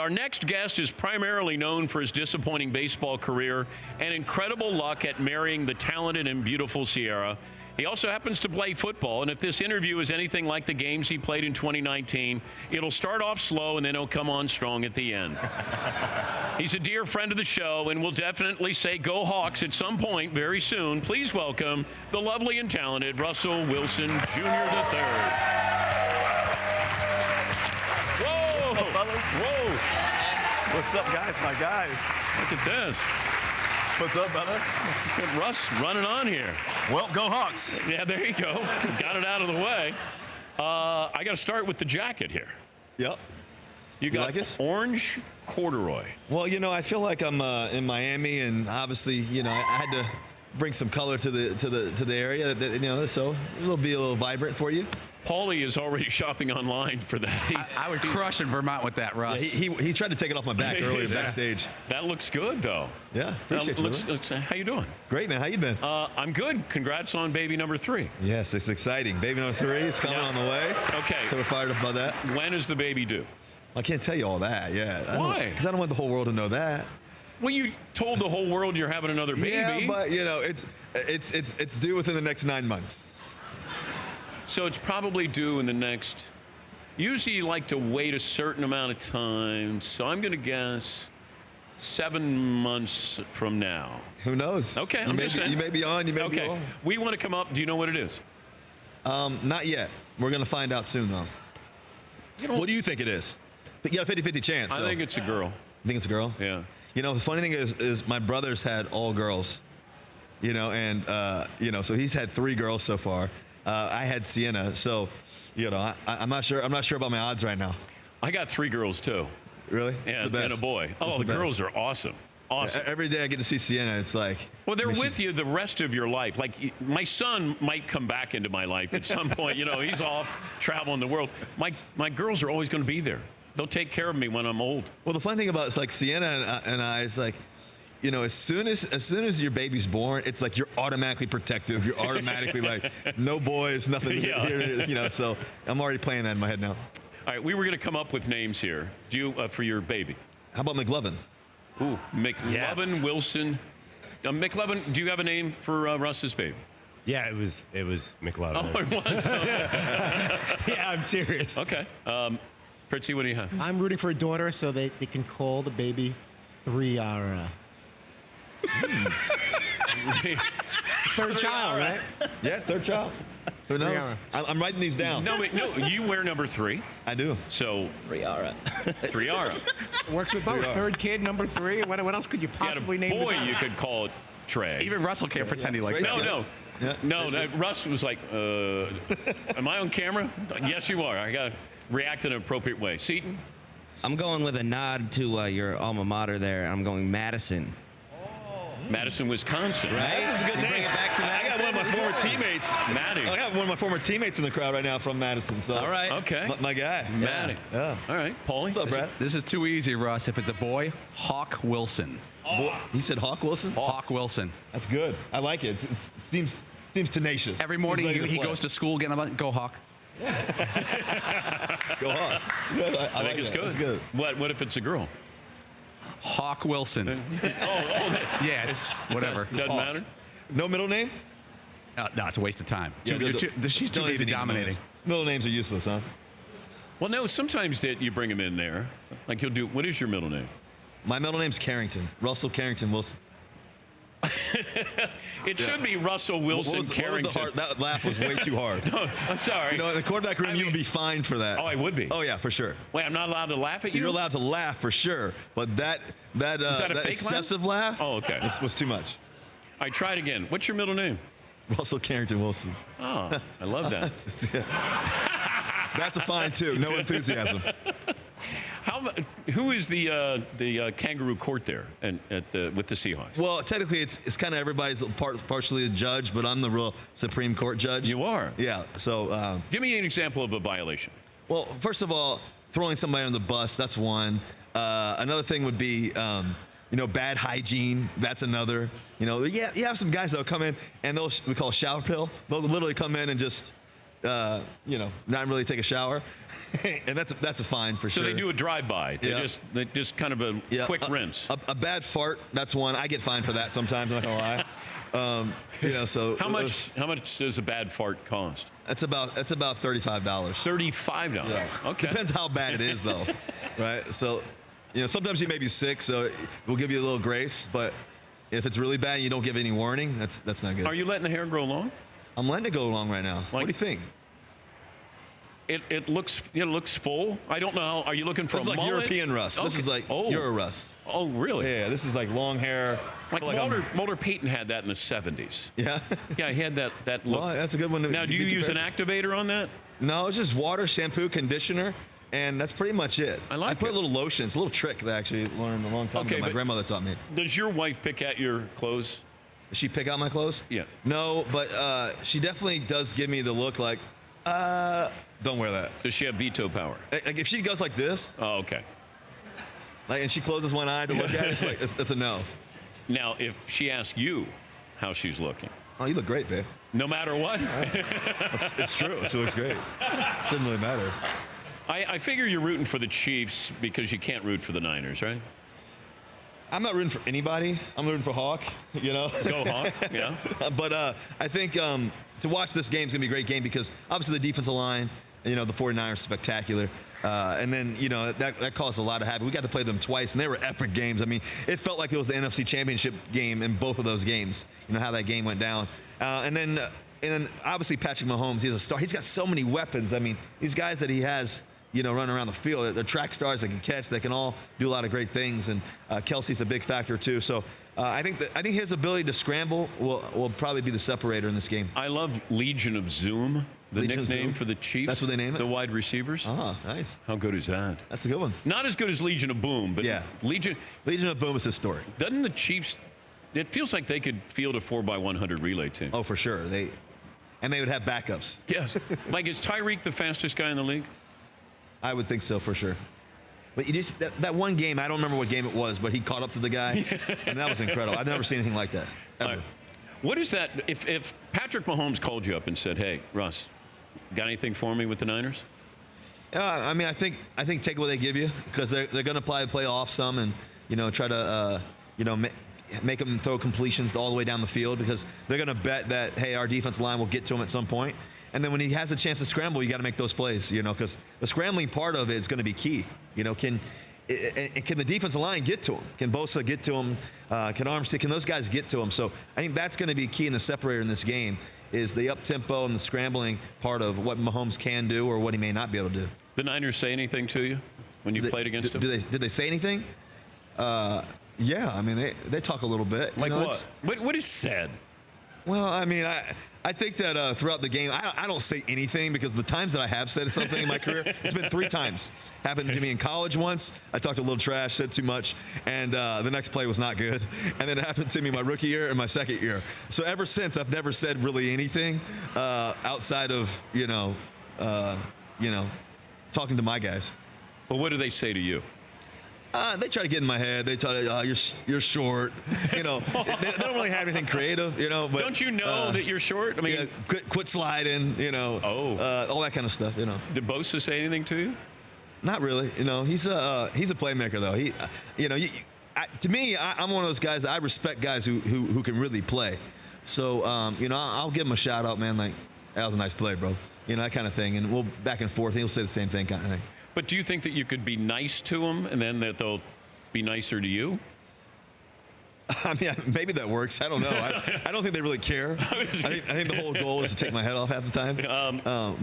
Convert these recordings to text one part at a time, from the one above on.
Our next guest is primarily known for his disappointing baseball career and incredible luck at marrying the talented and beautiful Sierra. He also happens to play football, and if this interview is anything like the games he played in 2019, it'll start off slow and then it'll come on strong at the end. He's a dear friend of the show and will definitely say go Hawks at some point very soon. Please welcome the lovely and talented Russell Wilson Jr. III. Whoa! What's up, fellas? Whoa! What's up, guys? My guys. Look at this. What's up, brother? Good Russ running on here. Well, go Hawks. Yeah, there you go. Got it out of the way. I got to start with the jacket here. Yep. You got like it? orange corduroy. Well, I feel like I'm in Miami, and obviously, I had to bring some color to the area. So it'll be a little vibrant for you. Paulie is already shopping online for that. I would crush in Vermont with that, Russ. Yeah, he tried to take it off my back earlier backstage. That looks good, though. Yeah, appreciate you. How you doing? Great, man. How you been? I'm good. Congrats on baby number 3. Yes, it's exciting. Baby number 3, it's coming on the way. Okay. So we're fired up about that. When is the baby due? I can't tell you all that yet. Why? Because I don't want the whole world to know that. Well, you told the whole world you're having another baby. Yeah, but it's due within the next 9 months. So it's probably due in the next. Usually you like to wait a certain amount of time. So I'm going to guess 7 months from now. Who knows? Okay, you may be on. You may be on. We want to come up. Do you know what it is? Not yet. We're going to find out soon, though. What do you think it is? You got a 50-50 chance. I think it's a girl. You think it's a girl? Yeah. The funny thing is my brother's had all girls. And so he's had 3 girls so far. I had Sienna, so I'm not sure. I'm not sure about my odds right now. I got 3 girls too. Really? And a boy. The girls are awesome. Awesome. Every day I get to see Sienna, it's like. Well, they're with you the rest of your life. Like my son might come back into my life at some point. He's off traveling the world. My girls are always going to be there. They'll take care of me when I'm old. Well, the funny thing about it's like Sienna and I is like, as soon as your baby's born, it's like you're automatically protective. You're automatically like, no boys, nothing here. So I'm already playing that in my head now. All right, we were going to come up with names here. Do you for your baby? How about McLovin? Ooh, McLovin, yes. Wilson. McLovin, do you have a name for Russ's baby? Yeah, it was McLovin. Oh, it was? Yeah, I'm serious. Okay. Fritzy, what do you have? I'm rooting for a daughter so they can call the baby 3R. Third child, right? Yeah, third child. Who knows? I'm writing these down. No, you wear number 3. I do. So 3R. 3R. Works with both. 3rd kid, number 3. What else could you possibly name? Boy, you could call it Trey. Even Russell can't pretend he likes that. No. Russ was like, am I on camera? Yes, you are. I got to react in an appropriate way. Seton? I'm going with a nod to your alma mater there. I'm going Madison. Madison, Wisconsin. Right? This is a good name. Bring it back to I got one of my former teammates. Maddie. I got one of my former teammates in the crowd right now from Madison. So. All right. Okay. My guy. Maddie. Yeah. All right. Paulie. What's up, Brad? This is too easy, Russ. If it's a boy, Hawk Wilson. He said Hawk Wilson? Hawk Wilson. That's good. I like it. It seems tenacious. Every morning he goes to school getting about go Hawk. Go Hawk. I think it's good. It's good. What if it's a girl? Hawk Wilson. Yeah, it's whatever. Doesn't matter. No middle name? No, it's a waste of time. Yeah, She's too busy dominating. Middle names are useless, huh? Well, no, sometimes that you bring them in there. Like you'll do, what is your middle name? My middle name's Carrington. Russell Carrington Wilson. It should be Russell Wilson Carrington. That laugh was way too hard. No, I'm sorry. In the quarterback room, you would be fined for that. Oh, I would be. Oh, yeah, for sure. Wait, I'm not allowed to laugh at you? You're allowed to laugh for sure, but that fake excessive laugh? Oh, okay. was too much. All right, try it again. What's your middle name? Russell Carrington Wilson. Oh, I love that. That's a fine too. No enthusiasm. Who is the kangaroo court there with the Seahawks? Well, technically, it's kind of everybody's partially a judge, but I'm the real Supreme Court judge. You are? Yeah. So give me an example of a violation. Well, first of all, throwing somebody on the bus, that's one. Another thing would be, bad hygiene. That's another. You have some guys that'll come in and we call shower pill. They'll literally come in and just not really take a shower, and that's a fine for So sure. they do a drive-by. They Yeah. just kind of a quick rinse. A bad fart, that's one. I get fined for that sometimes. I'm not gonna lie. So How much does a bad fart cost? That's about $35. $35. Yeah. Okay. Depends how bad it is, though, right? So, sometimes you may be sick, so we'll give you a little grace. But if it's really bad and you don't give any warning, that's not good. Are you letting the hair grow long? I'm letting it go long right now. What do you think? It looks full. I don't know. Are you looking for This a is like mullet? European Russ. This Okay. is like your Russ. Oh, really? Yeah, this is like long hair. Like Walter Payton had that in the 70s. Yeah. Yeah, he had that look. Well, that's a good one. Now, do you use an activator on that? No, it's just water, shampoo, conditioner, and that's pretty much it. I put it. a little lotion. It's a little trick that I actually learned a long time ago. My grandmother taught me. Does your wife pick out your clothes? Does she pick out my clothes? Yeah. No, but she definitely does give me the look like, don't wear that. Does she have veto power? Like if she goes like this, Oh, okay. and she closes one eye to look at it, it's like it's a no. Now, if she asks you how she's looking, Oh, you look great, babe. no matter what, It's true. She looks great. It doesn't really matter. I figure you're rooting for the Chiefs because you can't root for the Niners, right? I'm not rooting for anybody. I'm rooting for Hawk. Go Hawk. Yeah. But I think to watch this game is going to be a great game because obviously the defensive line, the 49ers are spectacular. And then, that caused a lot of havoc. We got to play them twice, and they were epic games. I mean, it felt like it was the NFC Championship game in both of those games, how that game went down. And then obviously Patrick Mahomes, he's a star. He's got so many weapons. I mean, these guys that he has, running around the field, they're track stars that can catch. They can all do a lot of great things. And Kelsey's a big factor, too. So I think his ability to scramble will probably be the separator in this game. I love Legion of Zoom, the Legion of nickname Zoom? for the Chiefs. That's what they name it? The wide receivers. Oh, nice. How good is that? That's a good one. Not as good as Legion of Boom, but Yeah. Legion of Boom is his story. Doesn't the Chiefs? It feels like they could field a 4x100 relay team. Oh, for sure. They would have backups. Yes. Like, is Tyreek the fastest guy in the league? I would think so, for sure. But you just that one game, I don't remember what game it was, but he caught up to the guy, and that was incredible. I've never seen anything like that, ever. All right. What is that? If Patrick Mahomes called you up and said, "Hey, Russ, got anything for me with the Niners?" I mean, I think take what they give you because they're going to play off some and try to make them throw completions all the way down the field because they're going to bet that hey, our defensive line will get to him at some point. And then when he has a chance to scramble, you got to make those plays, because the scrambling part of it is going to be key. Can the defensive line get to him? Can Bosa get to him? Can Armstead? Can those guys get to him? So I think that's going to be key in the separator in this game is the up tempo and the scrambling part of what Mahomes can do or what he may not be able to do. The Niners say anything to you when you played against them? Did they say anything? Yeah, I mean they talk a little bit. Like what? What is said? Well, I mean, I think that throughout the game, I don't say anything because the times that I have said something in my career, it's been 3 times. Happened to me in college once. I talked a little trash, said too much, and the next play was not good. And then it happened to me my rookie year and my second year. So ever since, I've never said really anything outside of talking to my guys. Well, what do they say to you? They try to get in my head. They try to, you're short. They don't really have anything creative, But don't you know that you're short? I mean, quit sliding, all that kind of stuff, Did Bosa say anything to you? Not really. He's a playmaker though. To me, I'm one of those guys that I respect guys who can really play. So I'll give him a shout out, man. Like that was a nice play, bro. That kind of thing, and we'll back and forth. And he'll say the same thing, kind of thing. But do you think that you could be nice to them and then that they'll be nicer to you? I mean, maybe that works. I don't know. I don't think they really care. I think the whole goal is to take my head off half the time.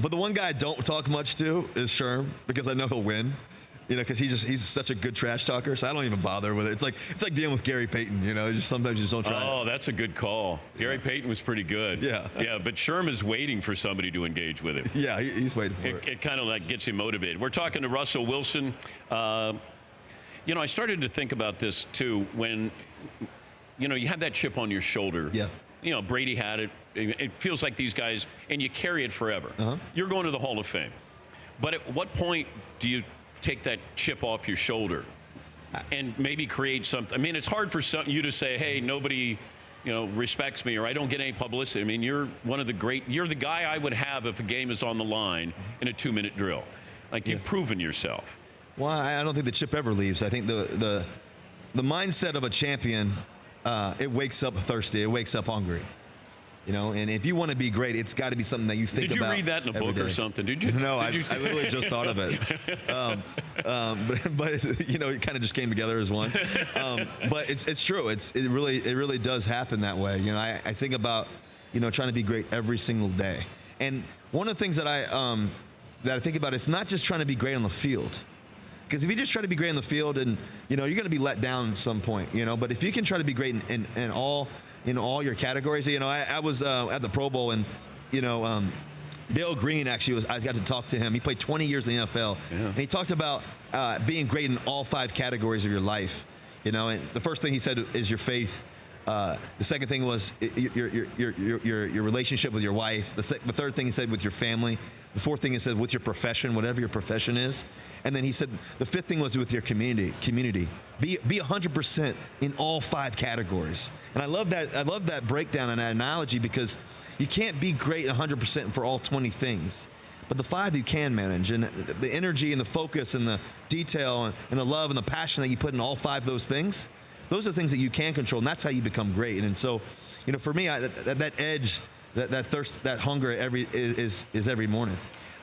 But the one guy I don't talk much to is Sherm because I know he'll win. Because he's such a good trash talker, so I don't even bother with it. It's like dealing with Gary Payton. Sometimes you just don't try. Oh, that's a good call. Gary Payton was pretty good. Yeah. Yeah, but Sherm is waiting for somebody to engage with him. Yeah, he's waiting for it. It kind of like gets him motivated. We're talking to Russell Wilson. I started to think about this too when, you have that chip on your shoulder. Yeah. Brady had it. It feels like these guys, and you carry it forever. Uh-huh. You're going to the Hall of Fame. But at what point do you take that chip off your shoulder and maybe create something? I mean, it's hard for you to say, hey, nobody, respects me or I don't get any publicity. I mean, you're you're the guy I would have if a game is on the line in a 2-minute drill. Like, you've proven yourself. Well, I don't think the chip ever leaves. I think the mindset of a champion, it wakes up thirsty. It wakes up hungry. And if you want to be great, it's got to be something that you think about. Did you read that in a book or something? Did you? No, I literally just thought of it. But it kind of just came together as one. But it's true. It really does happen that way. I think about trying to be great every single day. And one of the things that I think about, it's not just trying to be great on the field. Because if you just try to be great on the field, and you're going to be let down at some point. But if you can try to be great in all your categories. I was at the Pro Bowl, and Bill Green actually I got to talk to him. He played 20 years in the NFL, and he talked about being great in all 5 categories of your life. And the first thing he said is your faith. The second thing was your relationship with your wife. The third thing he said with your family. The fourth thing he said with your profession, whatever your profession is. And then he said the fifth thing was with your community. Be 100% in all 5 categories. And I love that breakdown and that analogy, because you can't be great 100% for all 20 things. But the 5 you can manage, and the energy and the focus and the detail and the love and the passion that you put in all 5 of those things, those are things that you can control, and that's how you become great. And so, for me, that edge, that thirst, that hunger is every morning.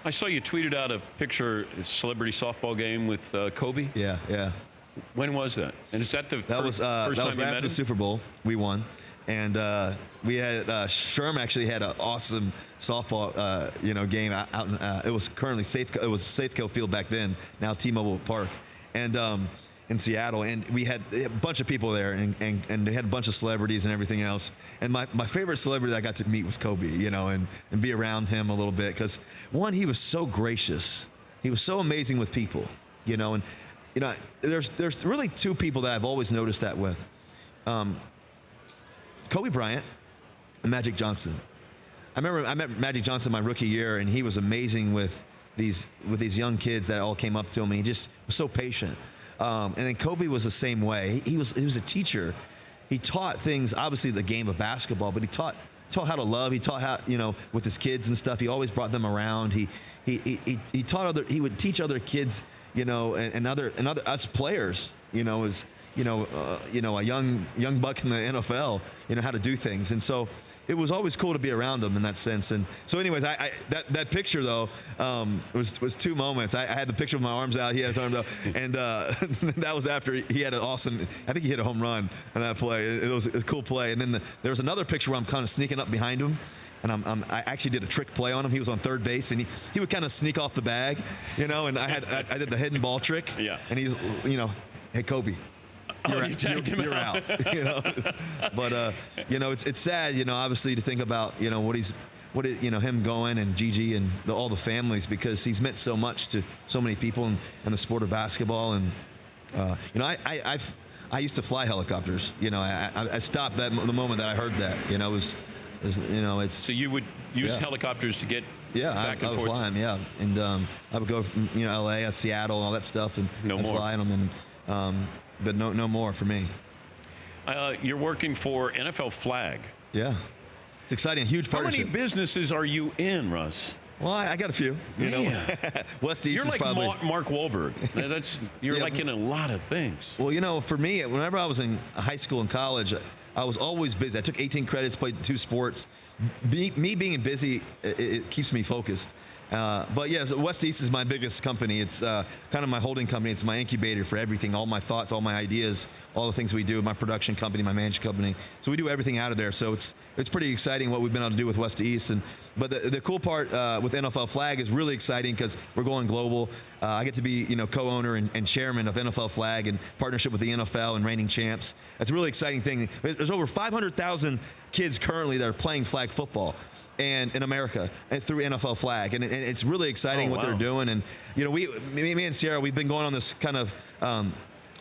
I saw you tweeted out a picture, a celebrity softball game with Kobe. Yeah. When was that? And is that first time was you met after the him? Super Bowl. We won, and we had Sherm actually had an awesome softball game out. It was currently it was Safeco Field back then. Now T-Mobile Park, and in Seattle, and we had a bunch of people there, and they had a bunch of celebrities and everything else. And my favorite celebrity that I got to meet was Kobe, and be around him a little bit, because one, he was so gracious, he was so amazing with people, and there's really 2 people that I've always noticed that with, Kobe Bryant and Magic Johnson. I remember I met Magic Johnson my rookie year, and he was amazing with these young kids that all came up to him, and he just was so patient. And then Kobe was the same way. He was a teacher. He taught things, obviously the game of basketball, but he taught how to love. He taught how, with his kids and stuff. He always brought them around. He would teach other kids, and other us players, as a young buck in the NFL, how to do things. And so it was always cool to be around him in that sense. And so anyways, that picture though was 2 moments. I had the picture with my arms out, he had his arms out, and that was after he had an awesome, I think he hit a home run on that play. It was a cool play. And then there was another picture where I'm kind of sneaking up behind him, and I actually did a trick play on him. He was on third base, and he would kind of sneak off the bag, and I did the hidden ball trick. Yeah. And he's, hey, Kobe. You're out. But it's sad, obviously, to think about him going, and Gigi and all the families, because he's meant so much to so many people in the sport of basketball. And I used to fly helicopters. I stopped the moment that I heard that. It's So you would use helicopters to get back and I would forth? fly them, yeah. And I would go from LA, Seattle, all that stuff, and fly them, and but no more for me. You're working for NFL Flag. Yeah, it's exciting, huge partnership. How many businesses are you in, Russ? Well, I got a few. West East You're is like probably. Mark Wahlberg. You're like in a lot of things. Well, for me, whenever I was in high school and college, I was always busy. I took 18 credits, played 2 sports. Me being busy, it keeps me focused. But yeah, so West East is my biggest company. It's kind of my holding company. It's my incubator for everything, all my thoughts, all my ideas, all the things we do. My production company, my management company. So we do everything out of there. So it's pretty exciting what we've been able to do with West East. But the cool part with NFL Flag is really exciting because we're going global. I get to be co-owner and chairman of NFL Flag in partnership with the NFL and reigning champs. That's a really exciting thing. There's over 500,000 kids currently that are playing flag football. And in America, and through NFL Flag, and it's really exciting what they're doing. And me and Sierra, we've been going on this kind of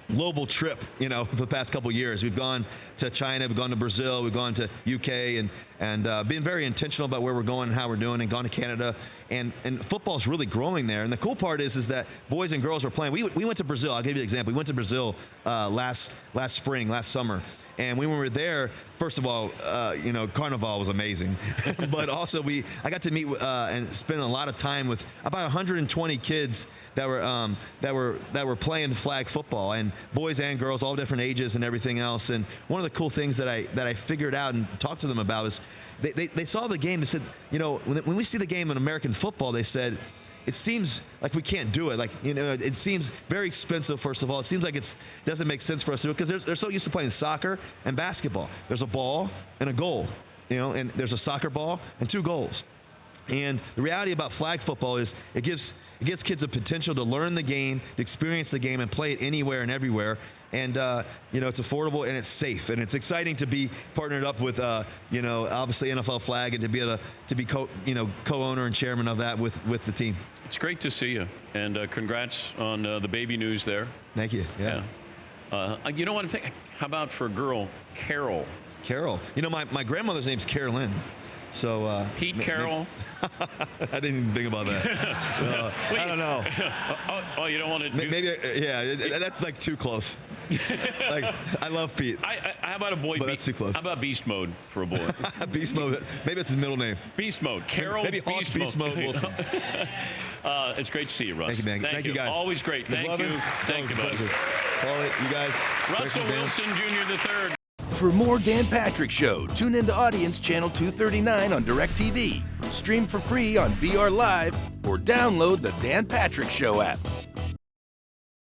global trip, for the past couple years. We've gone to China, we've gone to Brazil, we've gone to UK, and been very intentional about where we're going and how we're doing, and gone to Canada. And football is really growing there. And the cool part is that boys and girls are playing. We went to Brazil. I'll give you an example. We went to Brazil last spring, last summer. And when we were there, first of all, Carnival was amazing. But also I got to meet and spend a lot of time with about 120 kids that were playing flag football, and boys and girls, all different ages and everything else. And one of the cool things that I figured out and talked to them about is they saw the game and said, when we see the game in American football, they said, it seems like we can't do it. It seems very expensive, first of all. It seems like it doesn't make sense for us to do it because they're so used to playing soccer and basketball. There's a ball and a goal, and there's a soccer ball and 2 goals. And the reality about flag football is it gives kids a potential to learn the game, to experience the game, and play it anywhere and everywhere. And it's affordable and it's safe, and it's exciting to be partnered up with obviously NFL Flag, and to be able to be co-owner and chairman of that with the team. It's great to see you, and congrats on the baby news there. Thank you. Yeah. You know what I'm thinking? How about for a girl, Carol? Carol. My grandmother's name's Carolyn. So Pete Carroll. I didn't even think about that. I don't know. You don't want to do... Maybe, yeah, that's like too close. I love Pete. How about a boy? But that's too close. How about Beast Mode for a boy? Beast Mode. Maybe it's his middle name. Beast Mode. Carol. Maybe Beast Mode Wilson. It's great to see you, Russ. Thank you, man. Thank you, guys. Always great. Thank you. Thank you, bud. Paulie, you guys. Russell Wilson Jr. III. For more Dan Patrick Show, tune into Audience Channel 239 on DirecTV. Stream for free on BR Live or download the Dan Patrick Show app.